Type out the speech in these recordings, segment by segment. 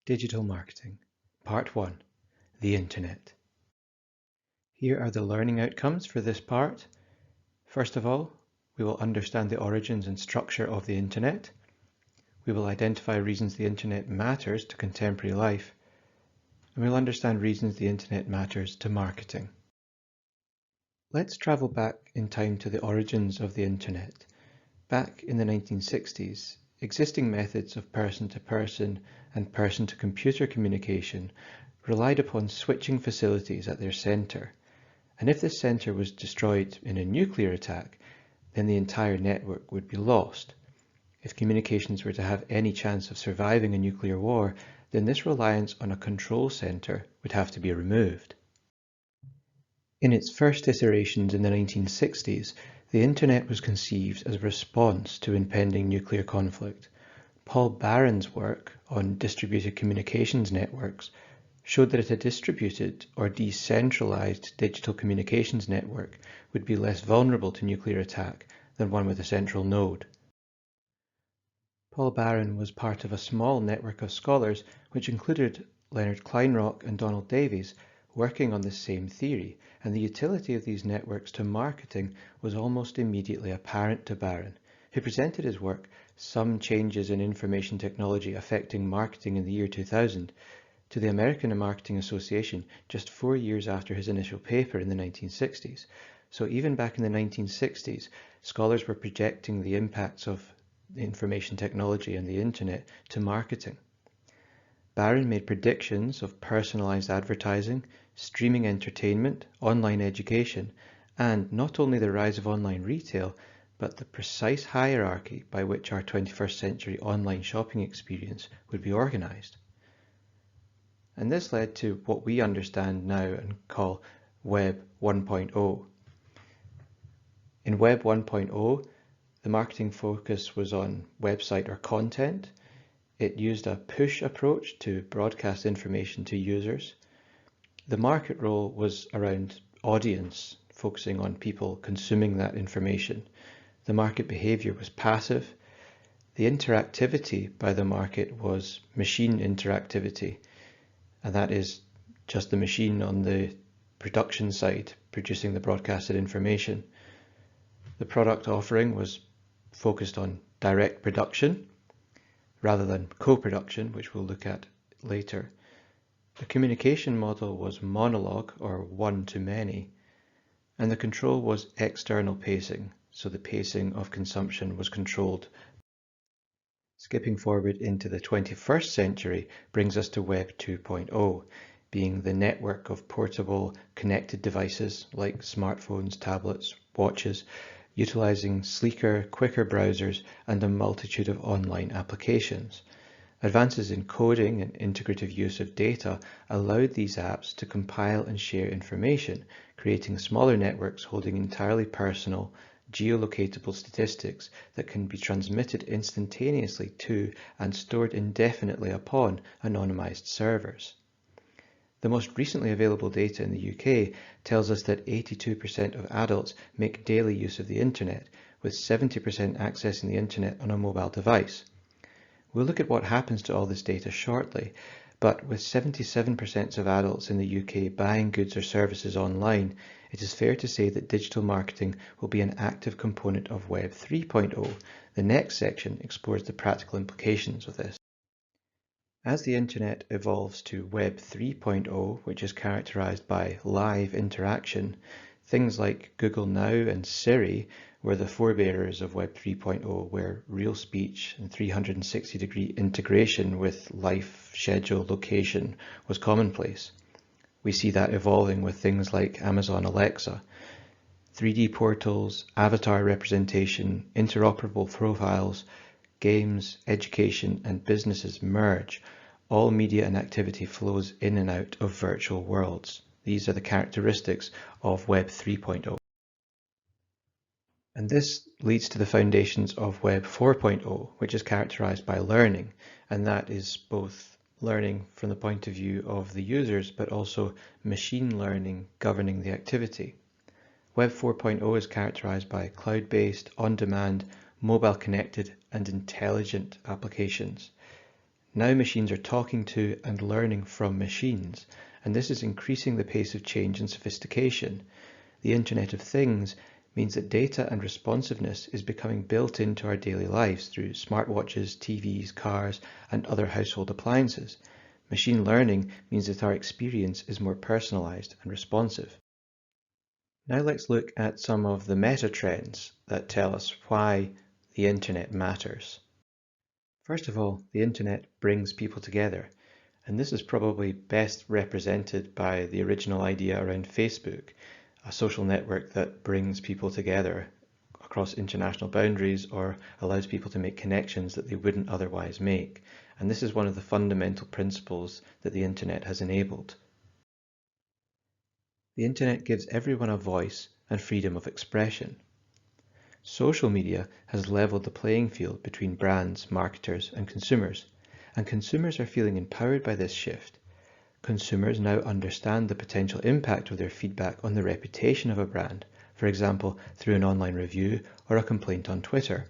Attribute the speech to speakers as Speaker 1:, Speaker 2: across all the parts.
Speaker 1: Digital Marketing, Part 1, the Internet. Here are the learning outcomes for this part. First of all, we will understand the origins and structure of the Internet. We will identify reasons the Internet matters to contemporary life. And we'll understand reasons the Internet matters to marketing. Let's travel back in time to the origins of the Internet. Back in the 1960s, existing methods of person-to-person and person-to-computer communication relied upon switching facilities at their center. And if this center was destroyed in a nuclear attack, then the entire network would be lost. If communications were to have any chance of surviving a nuclear war, then this reliance on a control center would have to be removed. In its first iterations in the 1960s, the Internet was conceived as a response to impending nuclear conflict. Paul Baran's work on distributed communications networks showed that a distributed or decentralized digital communications network would be less vulnerable to nuclear attack than one with a central node. Paul Baran was part of a small network of scholars which included Leonard Kleinrock and Donald Davies working on the same theory, and the utility of these networks to marketing was almost immediately apparent to Baran, who presented his work, Some Changes in Information Technology Affecting Marketing in the Year 2000, to the American Marketing Association just 4 years after his initial paper in the 1960s. So even back in the 1960s, scholars were projecting the impacts of information technology and the internet to marketing. Baran made predictions of personalized advertising, streaming entertainment, online education, and not only the rise of online retail, but the precise hierarchy by which our 21st century online shopping experience would be organized. And this led to what we understand now and call Web 1.0. In Web 1.0, the marketing focus was on website or content. It used a push approach to broadcast information to users. The market role was around audience, focusing on people consuming that information. The market behavior was passive. The interactivity by the market was machine interactivity, and that is just the machine on the production side producing the broadcasted information. The product offering was focused on direct production rather than co-production, which we'll look at later. The communication model was monologue or one-to-many, and the control was external pacing, so the pacing of consumption was controlled. Skipping forward into the 21st century brings us to Web 2.0, being the network of portable connected devices like smartphones, tablets, watches, utilizing sleeker, quicker browsers and a multitude of online applications. Advances in coding and integrative use of data allowed these apps to compile and share information, creating smaller networks holding entirely personal, geolocatable statistics that can be transmitted instantaneously to and stored indefinitely upon anonymized servers. The most recently available data in the UK tells us that 82% of adults make daily use of the internet, with 70% accessing the internet on a mobile device. We'll look at what happens to all this data shortly, but with 77% of adults in the UK buying goods or services online, it is fair to say that digital marketing will be an active component of Web 3.0. The next section explores the practical implications of this. As the internet evolves to Web 3.0, which is characterized by live interaction, things like Google Now and Siri were the forebearers of Web 3.0, where real speech and 360-degree integration with life, schedule, location was commonplace. We see that evolving with things like Amazon Alexa. 3D portals, avatar representation, interoperable profiles, games, education, and businesses merge. All media and activity flows in and out of virtual worlds. These are the characteristics of Web 3.0. And this leads to the foundations of Web 4.0, which is characterized by learning, and that is both learning from the point of view of the users, but also machine learning governing the activity. Web 4.0 is characterized by cloud-based, on-demand, mobile-connected, and intelligent applications. Now machines are talking to and learning from machines, and this is increasing the pace of change and sophistication. The Internet of Things means that data and responsiveness is becoming built into our daily lives through smartwatches, TVs, cars, and other household appliances. Machine learning means that our experience is more personalized and responsive. Now let's look at some of the meta trends that tell us why the Internet matters. First of all, the Internet brings people together, and this is probably best represented by the original idea around Facebook, a social network that brings people together across international boundaries or allows people to make connections that they wouldn't otherwise make. And this is one of the fundamental principles that the Internet has enabled. The Internet gives everyone a voice and freedom of expression. Social media has leveled the playing field between brands, marketers, and consumers are feeling empowered by this shift. Consumers now understand the potential impact of their feedback on the reputation of a brand, for example, through an online review or a complaint on Twitter.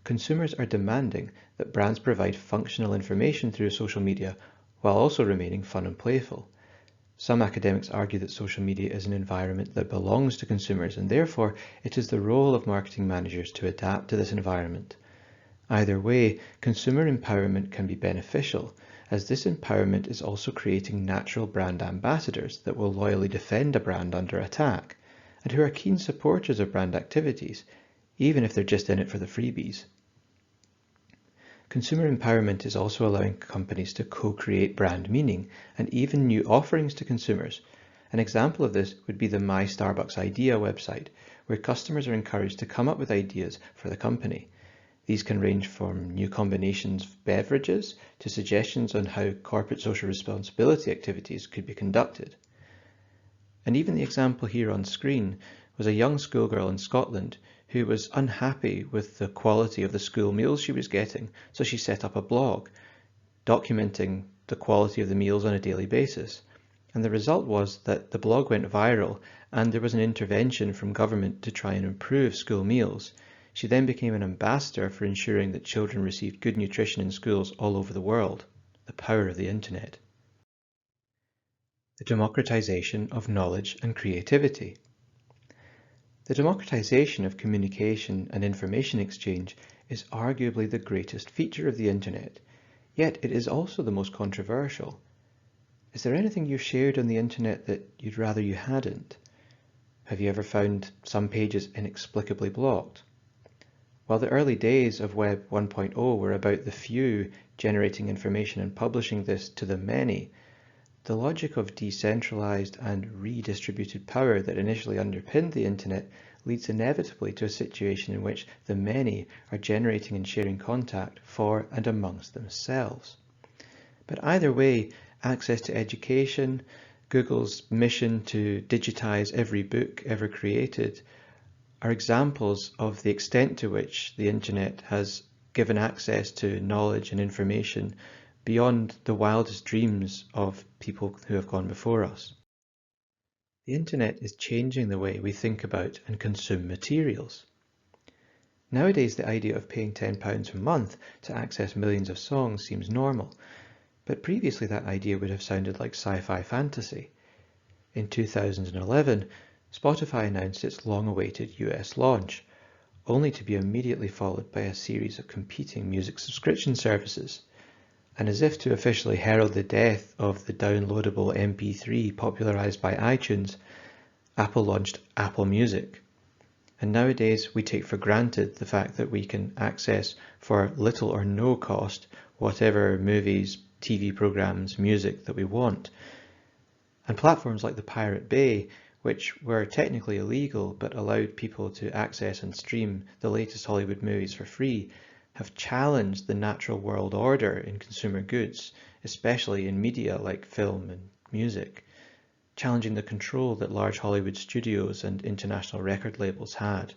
Speaker 1: Consumers are demanding that brands provide functional information through social media while also remaining fun and playful. Some academics argue that social media is an environment that belongs to consumers, and therefore it is the role of marketing managers to adapt to this environment. Either way, consumer empowerment can be beneficial, as this empowerment is also creating natural brand ambassadors that will loyally defend a brand under attack, and who are keen supporters of brand activities, even if they're just in it for the freebies. Consumer empowerment is also allowing companies to co-create brand meaning and even new offerings to consumers. An example of this would be the My Starbucks Idea website, where customers are encouraged to come up with ideas for the company. These can range from new combinations of beverages to suggestions on how corporate social responsibility activities could be conducted. And even the example here on screen was a young schoolgirl in Scotland who was unhappy with the quality of the school meals she was getting, so she set up a blog documenting the quality of the meals on a daily basis. And the result was that the blog went viral and there was an intervention from government to try and improve school meals. She then became an ambassador for ensuring that children received good nutrition in schools all over the world. The power of the Internet. The democratization of knowledge and creativity. The democratization of communication and information exchange is arguably the greatest feature of the Internet, yet it is also the most controversial. Is there anything you've shared on the Internet that you'd rather you hadn't? Have you ever found some pages inexplicably blocked? While the early days of Web 1.0 were about the few generating information and publishing this to the many, the logic of decentralized and redistributed power that initially underpinned the Internet leads inevitably to a situation in which the many are generating and sharing contact for and amongst themselves. But either way, access to education, Google's mission to digitize every book ever created, are examples of the extent to which the Internet has given access to knowledge and information beyond the wildest dreams of people who have gone before us. The Internet is changing the way we think about and consume materials. Nowadays, the idea of paying £10 a month to access millions of songs seems normal, but previously that idea would have sounded like sci-fi fantasy. In 2011, Spotify announced its long-awaited US launch, only to be immediately followed by a series of competing music subscription services. And as if to officially herald the death of the downloadable MP3 popularized by iTunes, Apple launched Apple Music. And nowadays we take for granted the fact that we can access for little or no cost whatever movies, TV programs, music that we want. And platforms like the Pirate Bay, which were technically illegal but allowed people to access and stream the latest Hollywood movies for free, have challenged the natural world order in consumer goods, especially in media like film and music, challenging the control that large Hollywood studios and international record labels had.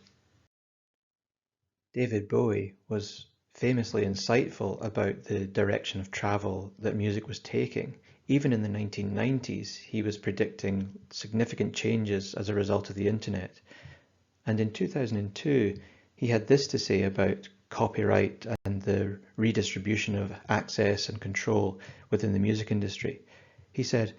Speaker 1: David Bowie was famously insightful about the direction of travel that music was taking. Even in the 1990s, he was predicting significant changes as a result of the Internet. And in 2002, he had this to say about copyright and the redistribution of access and control within the music industry. He said,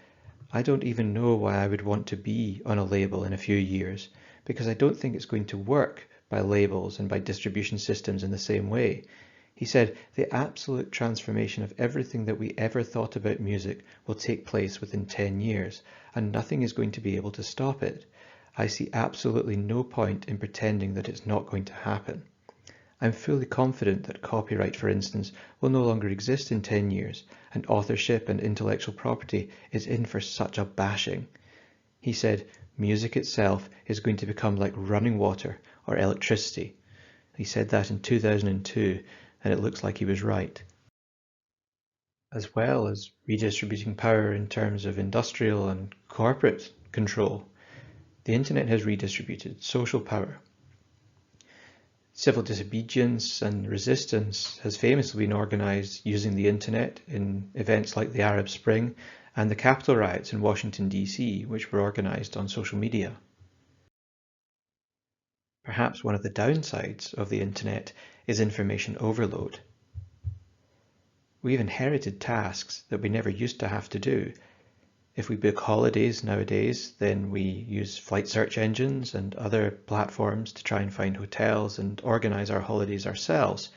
Speaker 1: "I don't even know why I would want to be on a label in a few years, because I don't think it's going to work by labels and by distribution systems in the same way." He said, "The absolute transformation of everything that we ever thought about music will take place within 10 years, and nothing is going to be able to stop it. I see absolutely no point in pretending that it's not going to happen. I'm fully confident that copyright, for instance, will no longer exist in 10 years, and authorship and intellectual property is in for such a bashing." He said, "Music itself is going to become like running water or electricity." He said that in 2002, and it looks like he was right. As well as redistributing power in terms of industrial and corporate control, the internet has redistributed social power. Civil disobedience and resistance has famously been organized using the internet in events like the Arab Spring and the Capitol riots in Washington, D.C., which were organized on social media. Perhaps one of the downsides of the internet is information overload. We've inherited tasks that we never used to have to do. If we book holidays nowadays, then we use flight search engines and other platforms to try and find hotels and organize our holidays ourselves,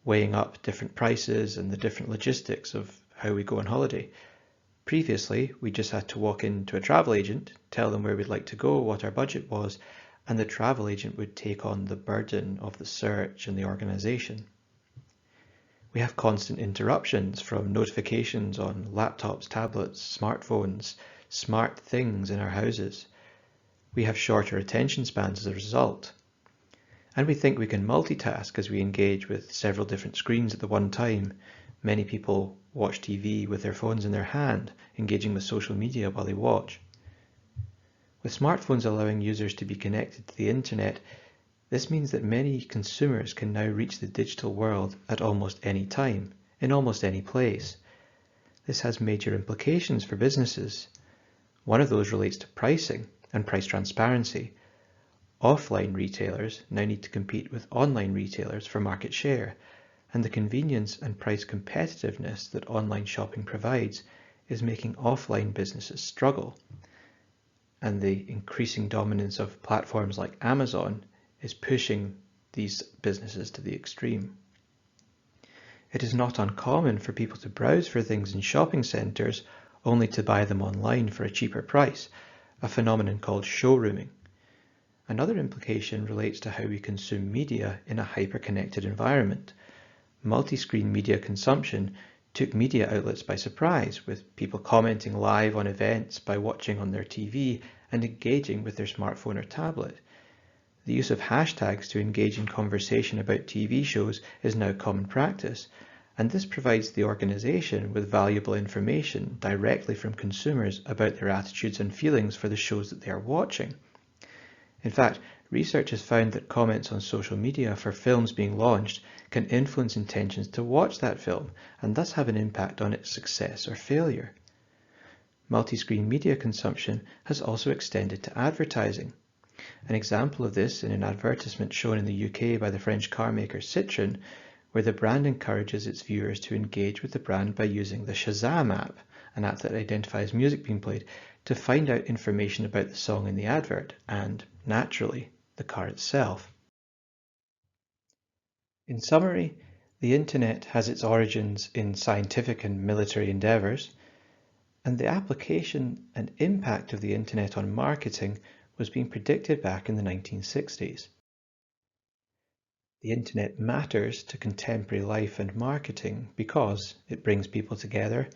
Speaker 1: weighing up different prices and the different logistics of how we go on holiday. Previously, we just had to walk into a travel agent, tell them where we'd like to go, what our budget was, and the travel agent would take on the burden of the search and the organization. We have constant interruptions from notifications on laptops, tablets, smartphones, smart things in our houses. We have shorter attention spans as a result. And we think we can multitask as we engage with several different screens at the one time. Many people watch TV with their phones in their hand, engaging with social media while they watch. With smartphones allowing users to be connected to the internet, this means that many consumers can now reach the digital world at almost any time, in almost any place. This has major implications for businesses. One of those relates to pricing and price transparency. Offline retailers now need to compete with online retailers for market share, and the convenience and price competitiveness that online shopping provides is making offline businesses struggle. And the increasing dominance of platforms like Amazon is pushing these businesses to the extreme. It is not uncommon for people to browse for things in shopping centres only to buy them online for a cheaper price, a phenomenon called showrooming. Another implication relates to how we consume media in a hyper-connected environment. Multi-screen media consumption took media outlets by surprise, with people commenting live on events by watching on their TV and engaging with their smartphone or tablet. The use of hashtags to engage in conversation about TV shows is now common practice, and this provides the organization with valuable information directly from consumers about their attitudes and feelings for the shows that they are watching. In fact, research has found that comments on social media for films being launched can influence intentions to watch that film and thus have an impact on its success or failure. Multi-screen media consumption has also extended to advertising. An example of this in an advertisement shown in the UK by the French car maker Citroën, where the brand encourages its viewers to engage with the brand by using the Shazam app, an app that identifies music being played, to find out information about the song in the advert and, naturally, the car itself. In summary, the internet has its origins in scientific and military endeavours, and the application and impact of the internet on marketing was being predicted back in the 1960s. The internet matters to contemporary life and marketing because it brings people together,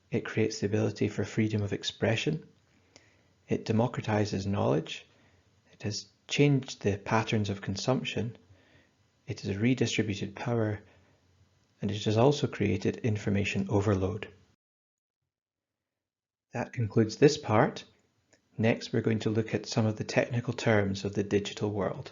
Speaker 1: it creates the ability for freedom of expression, it democratizes knowledge, it has changed the patterns of consumption, it has redistributed power, and it has also created information overload. That concludes this part. Next, we're going to look at some of the technical terms of the digital world.